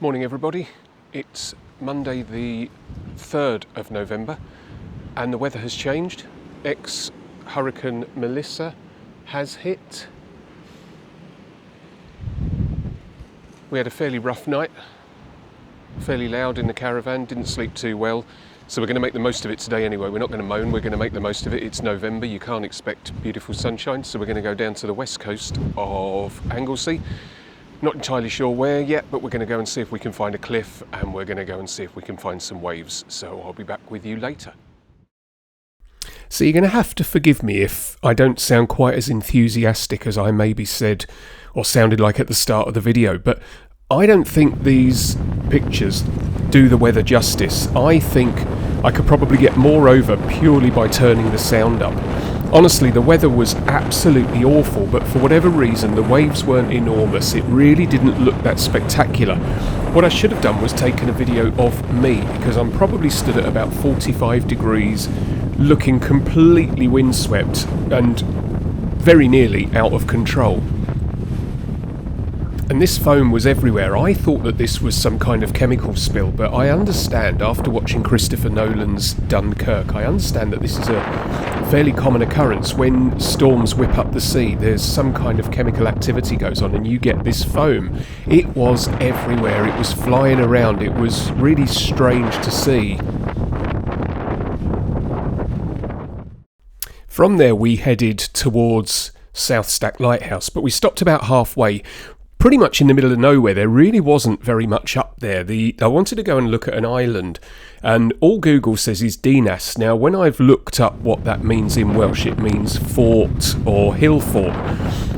Morning everybody, it's Monday the 3rd of November and the weather has changed. Hurricane Melissa has hit. We had a fairly rough night, fairly loud in the caravan, didn't sleep too well, so we're going to make the most of it today anyway. We're not going to moan, we're going to make the most of it. It's November, you can't expect beautiful sunshine, so we're going to go down to the west coast of Anglesey. Not entirely sure where yet, but we're going to go and see if we can find a cliff, and we're going to go and see if we can find some waves. So I'll be back with you later. So you're going to have to forgive me if I don't sound quite as enthusiastic as I maybe said or sounded like at the start of the video, but I don't think these pictures do the weather justice. I think I could probably get more over purely by turning the sound up. Honestly, the weather was absolutely awful, but for whatever reason, the waves weren't enormous. It really didn't look that spectacular. What I should have done was taken a video of me, because I'm probably stood at about 45 degrees, looking completely windswept and very nearly out of control. And this foam was everywhere. I thought that this was some kind of chemical spill, but I understand, after watching Christopher Nolan's Dunkirk, I understand that this is a fairly common occurrence. When storms whip up the sea, there's some kind of chemical activity goes on and you get this foam. It was everywhere, it was flying around, it was really strange to see. From there we headed towards South Stack Lighthouse, but we stopped about halfway, pretty much in the middle of nowhere. There really wasn't very much up there. I wanted to go and look at an island, and all Google says is Dinas. Now, when I've looked up what that means in Welsh, it means fort or hill fort.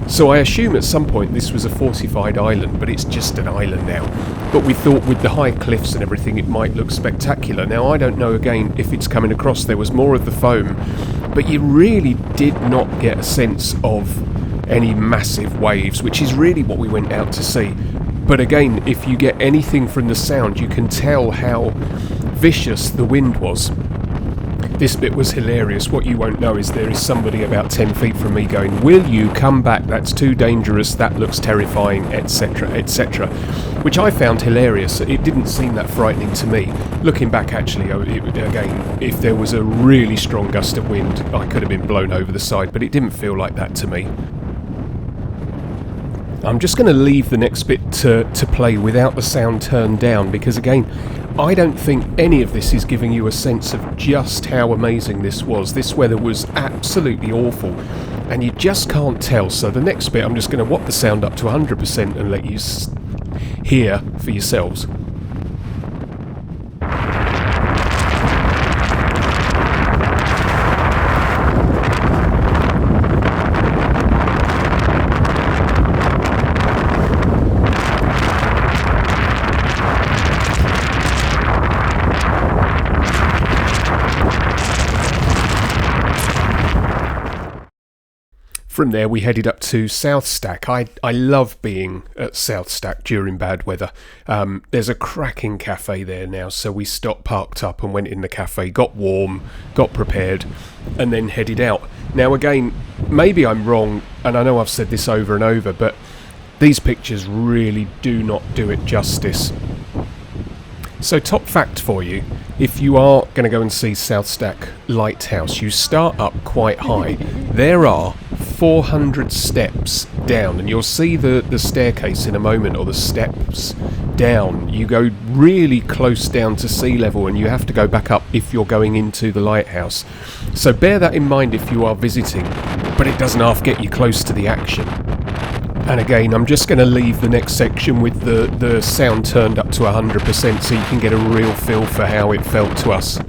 So I assume at some point this was a fortified island, but it's just an island now. But we thought with the high cliffs and everything, it might look spectacular. Now, I don't know again if it's coming across. There was more of the foam, but you really did not get a sense of any massive waves, which is really what we went out to see. But again, if you get anything from the sound, you can tell how vicious the wind was. This bit was hilarious. What you won't know is there is somebody about 10 feet from me going, "Will you come back? That's too dangerous, that looks terrifying," etc, etc, which I found hilarious. It didn't seem that frightening to me. Looking back, actually, again, if there was a really strong gust of wind, I could have been blown over the side, but it didn't feel like that to me. I'm just going to leave the next bit to play without the sound turned down, because again, I don't think any of this is giving you a sense of just how amazing this was. This weather was absolutely awful, and you just can't tell. So the next bit, I'm just going to whop the sound up to 100% and let you hear for yourselves. From there we headed up to South Stack. I love being at South Stack during bad weather. There's a cracking cafe there now, so we stopped, parked up and went in the cafe, got warm, got prepared, and then headed out. Now again, maybe I'm wrong, and I know I've said this over and over, but these pictures really do not do it justice. So top fact for you, if you are going to go and see South Stack Lighthouse, you start up quite high. There are 400 steps down, and you'll see the staircase in a moment, or the steps down. You go really close down to sea level, and you have to go back up if you're going into the lighthouse. So bear that in mind if you are visiting, but it doesn't half get you close to the action. And again, I'm just going to leave the next section with the sound turned up to 100% so you can get a real feel for how it felt to us.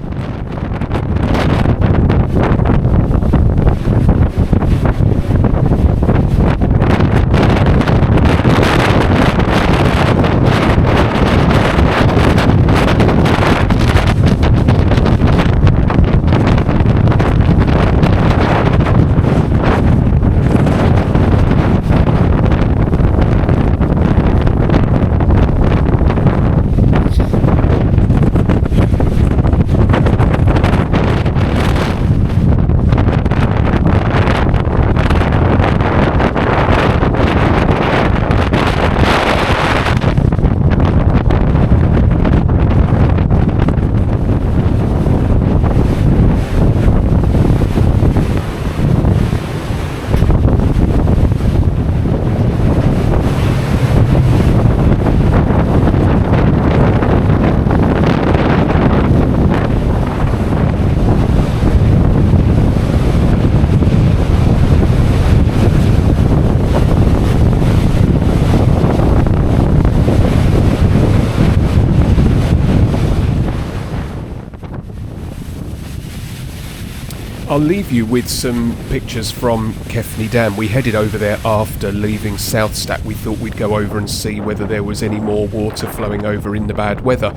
I'll leave you with some pictures from Kefney Dam. We headed over there after leaving South Stack. We thought we'd go over and see whether there was any more water flowing over in the bad weather.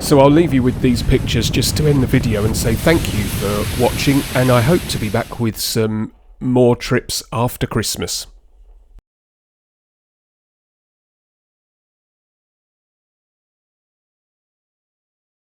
So I'll leave you with these pictures just to end the video and say thank you for watching, and I hope to be back with some more trips after Christmas.